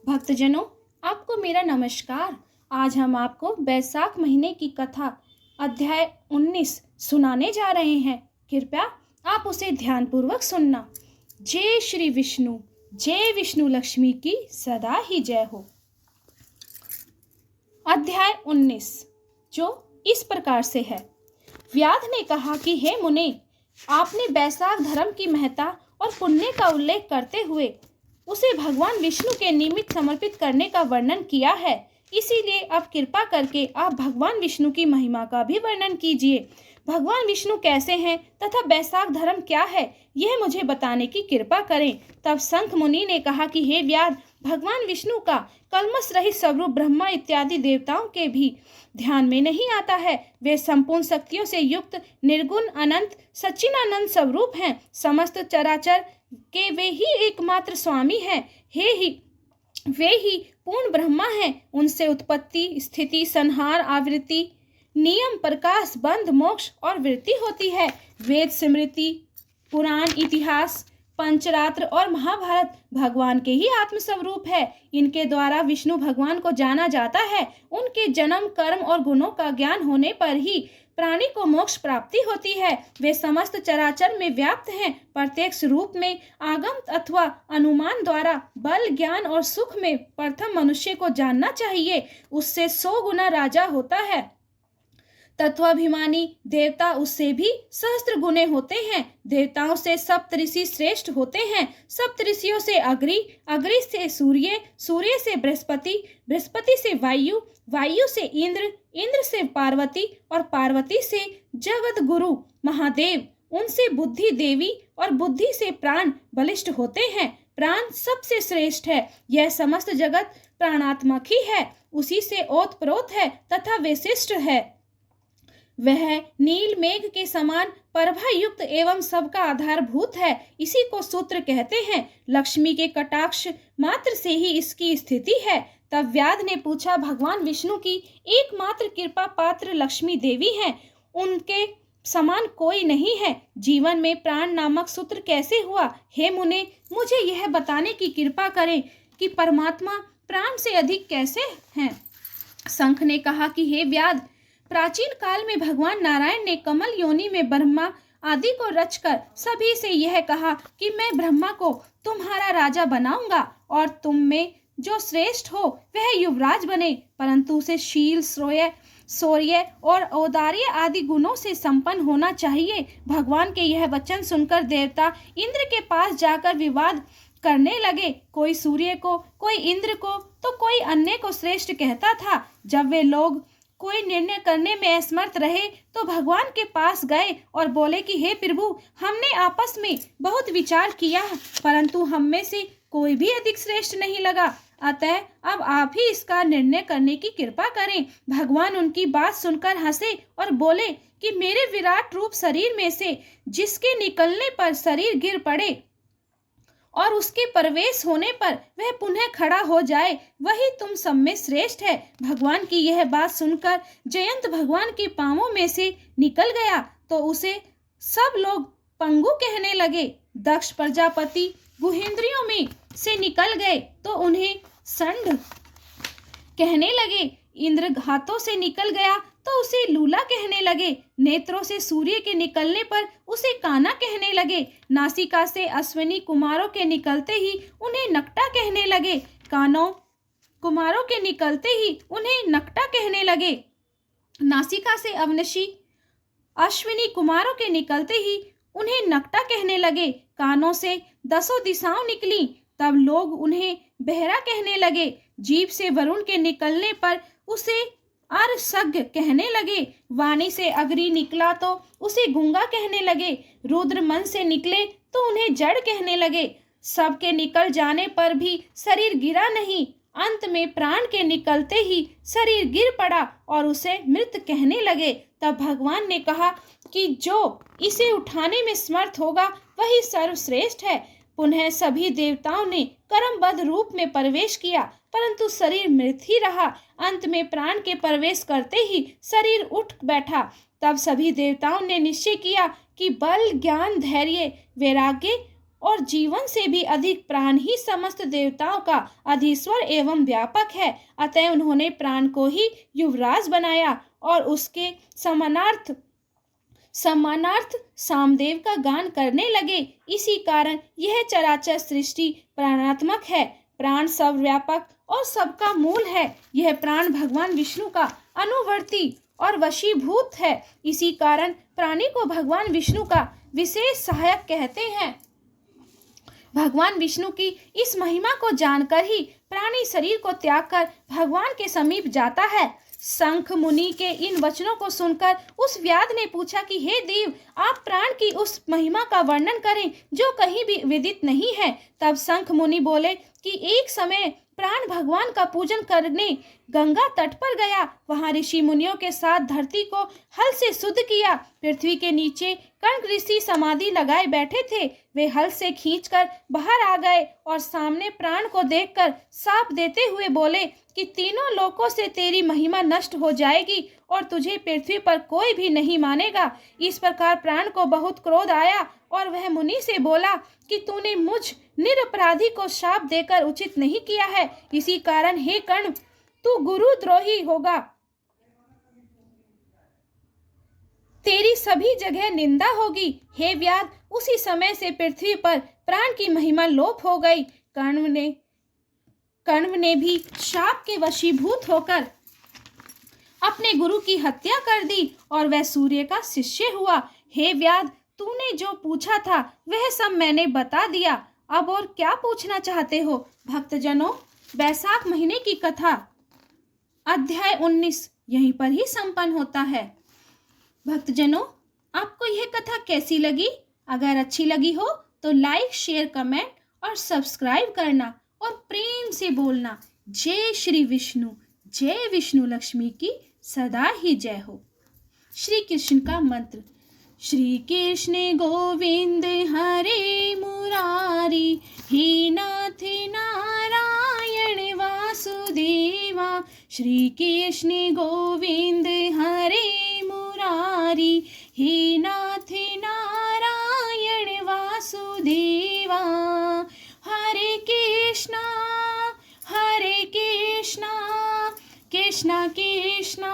भक्तजनों, आपको मेरा नमस्कार। आज हम आपको बैसाख महीने की कथा अध्याय 19 सुनाने जा रहे हैं। कृपया आप उसे ध्यानपूर्वक सुनना। जय विष्णु लक्ष्मी की सदा ही जय हो। अध्याय 19 जो इस प्रकार से है। व्याध ने कहा कि हे मुने, आपने बैसाख धर्म की महत्ता और पुण्य का उल्लेख करते हुए उसे भगवान विष्णु के निमित्त समर्पित करने का वर्णन किया है। इसीलिए अब कृपा करके आप भगवान विष्णु की महिमा का भी वर्णन कीजिए। भगवान विष्णु कैसे हैं तथा बैसाख धर्म क्या है, यह मुझे बताने की कृपा करें। तब शंख मुनि ने कहा कि हे व्याध, भगवान विष्णु का कल्मश रहित स्वरूप ब्रह्मा इत्यादि देवताओं के भी ध्यान में नहीं आता है। वे संपूर्ण शक्तियों से युक्त निर्गुण अनंत सच्चिदानंद स्वरूप हैं। समस्त चराचर के वे ही एकमात्र स्वामी हैं। वे ही पूर्ण ब्रह्मा हैं। उनसे उत्पत्ति, स्थिति, संहार, आवृत्ति, नियम, प्रकाश, बंध, मोक्ष और वृत्ति होती है। वेद, स्मृति, पुराण, इतिहास, पंचरात्र और महाभारत भगवान के ही आत्मस्वरूप है। इनके द्वारा विष्णु भगवान को जाना जाता है। उनके जन्म, कर्म और गुणों का ज्ञान होने पर ही प्राणी को मोक्ष प्राप्ति होती है। वे समस्त चराचर में व्याप्त हैं। प्रत्यक्ष रूप में, आगम अथवा अनुमान द्वारा, बल, ज्ञान और सुख में प्रथम मनुष्य को जानना चाहिए। उससे 100 गुना राजा होता है। तत्वाभिमानी देवता उससे भी सहस्त्र गुने होते हैं। देवताओं से सप्तऋषि श्रेष्ठ होते हैं। सप्तऋषियों से अग्नि, अग्नि से सूर्य, सूर्य से बृहस्पति, बृहस्पति से वायु, वायु से इंद्र, इंद्र से पार्वती और पार्वती से जगत गुरु महादेव, उनसे बुद्धि देवी और बुद्धि से प्राण बलिष्ठ होते हैं। प्राण सबसे श्रेष्ठ है। यह समस्त जगत प्राणात्मक ही है। उसी से ओतप्रोत है तथा विशिष्ट है। वह नील मेघ के समान प्रभा युक्त एवं सबका आधारभूत है। इसी को सूत्र कहते हैं। लक्ष्मी के कटाक्ष मात्र से ही इसकी स्थिति है। तब व्याध ने पूछा, भगवान विष्णु की एकमात्र कृपा पात्र लक्ष्मी देवी हैं। उनके समान कोई नहीं है। जीवन में प्राण नामक सूत्र कैसे हुआ? हे मुने, मुझे यह बताने की कृपा करें कि परमात्मा प्राण से अधिक कैसे हैं। शंख ने कहा कि हे व्याध, प्राचीन काल में भगवान नारायण ने कमल योनि में ब्रह्मा आदि को रचकर सभी से यह कहा कि मैं ब्रह्मा को तुम्हारा राजा बनाऊंगा और तुम में जो श्रेष्ठ हो वह युवराज बने। परंतु उसे शील, शौर्य और औदार्य आदि गुणों से संपन्न होना चाहिए। भगवान के यह वचन सुनकर देवता इंद्र के पास जाकर विवाद करने लगे। कोई सूर्य को, कोई इंद्र को तो कोई अन्य को श्रेष्ठ कहता था। जब वे लोग कोई निर्णय करने में असमर्थ रहे तो भगवान के पास गए और बोले कि हे प्रभु, हमने आपस में बहुत विचार किया परंतु हम में से कोई भी अधिक श्रेष्ठ नहीं लगा। अतः अब आप ही इसका निर्णय करने की कृपा करें। भगवान उनकी बात सुनकर हंसे और बोले कि मेरे विराट रूप शरीर में से जिसके निकलने पर शरीर गिर पड़े और उसके प्रवेश होने पर वह पुनः खड़ा हो जाए, वही तुम सब में श्रेष्ठ है। भगवान की यह बात सुनकर जयंत भगवान के पांवों में से निकल गया तो उसे सब लोग पंगु कहने लगे। दक्ष प्रजापति गुहेंद्रियों में से निकल गए तो उन्हें षंड कहने लगे। इंद्र हाथों से निकल गया तो उसे लूला कहने लगे। नेत्रों से सूर्य के निकलने पर उसे काना कहने लगे। नासिका से अश्विनी कुमारों के निकलते ही उन्हें नकटा कहने लगे। कानों कुमारों के निकलते ही उन्हें नकटा कहने लगे। नासिका से अवनशी अश्विनी कुमारों के निकलते ही उन्हें नकटा कहने लगे। कानों से 10 दिशाओं निकली तब लोग उन्हें बहरा कहने लगे। जीभ से वरुण के निकलने पर उसे अरसज्ञ कहने लगे। वाणी से अग्नि निकला तो उसे गूंगा कहने लगे। रुद्र मन से निकले तो उन्हें जड़ कहने लगे। सबके निकल जाने पर भी शरीर गिरा नहीं। अंत में प्राण के निकलते ही शरीर गिर पड़ा और उसे मृत कहने लगे। तब भगवान ने कहा कि जो इसे उठाने में समर्थ होगा वही सर्वश्रेष्ठ है। पुनः सभी देवताओं ने कर्मबद्ध रूप में प्रवेश किया परंतु शरीर मृत ही रहा। अंत में प्राण के प्रवेश करते ही शरीर उठ बैठा। तब सभी देवताओं ने निश्चय किया कि बल, ज्ञान, धैर्य, वैराग्य और जीवन से भी अधिक प्राण ही समस्त देवताओं का अधीश्वर एवं व्यापक है। अतः उन्होंने प्राण को ही युवराज बनाया और उसके सम्मानार्थ सामदेव का गान करने लगे। इसी कारण यह चराचर सृष्टि प्राणात्मक है। प्राण सर्वव्यापक और सबका मूल है। यह प्राण भगवान विष्णु का अनुवर्ती और वशीभूत है। इसी कारण प्राणी को भगवान विष्णु का विशेष सहायक कहते हैं। भगवान विष्णु की इस महिमा को जानकर ही प्राणी शरीर को त्याग कर भगवान के समीप जाता है। शंख मुनि के इन वचनों को सुनकर उस व्याध ने पूछा कि हे देव, आप प्राण की उस महिमा का वर्णन करें जो कहीं भी विदित नहीं है। तब शंख मुनि बोले कि एक समय प्राण भगवान का पूजन करने गंगा तट पर गया। वहां ऋषि मुनियों के साथ धरती को हल से शुद्ध किया। पृथ्वी के नीचे कणक ऋषि समाधि लगाए बैठे थे। वे हल से खींचकर बाहर आ गए और सामने प्राण को देखकर शाप देते हुए बोले कि तीनों लोकों से तेरी महिमा नष्ट हो जाएगी और तुझे पृथ्वी पर कोई भी नहीं मानेगा। इस प्रकार प्राण को बहुत क्रोध आया और वह मुनि से बोला कि तूने मुझ निरपराधी को शाप देकर उचित नहीं किया है। इसी कारण हे कर्ण, तू गुरुद्रोही होगा। तेरी सभी जगह निंदा होगी। हे व्याध, उसी समय से पृथ्वी पर प्राण की महिमा लोप हो गई। कण्व ने भी शाप के वशीभूत होकर अपने गुरु की हत्या कर दी और वह सूर्य का शिष्य हुआ। हे व्याध, तूने जो पूछा था वह सब मैंने बता दिया। अब और क्या पूछना चाहते हो? भक्तजनों, वैशाख महीने की कथा अध्याय 19 यहीं पर ही संपन्न होता है। भक्तजनों, आपको यह कथा कैसी लगी? अगर अच्छी लगी हो तो लाइक, शेयर, कमेंट और सब्सक्राइब करना और प्रेम से बोलना जय श्री विष्णु, जय विष्णु लक्ष्मी की सदा ही जय हो। श्री कृष्ण का मंत्र। श्री कृष्ण गोविंद हरे मुरारी, हे नाथ नारायण वासुदेवा। श्री कृष्ण गोविंद हरे मुरारी, हे नाथ नारायण वासुदेवा। हरे कृष्णा कृष्णा कृष्णा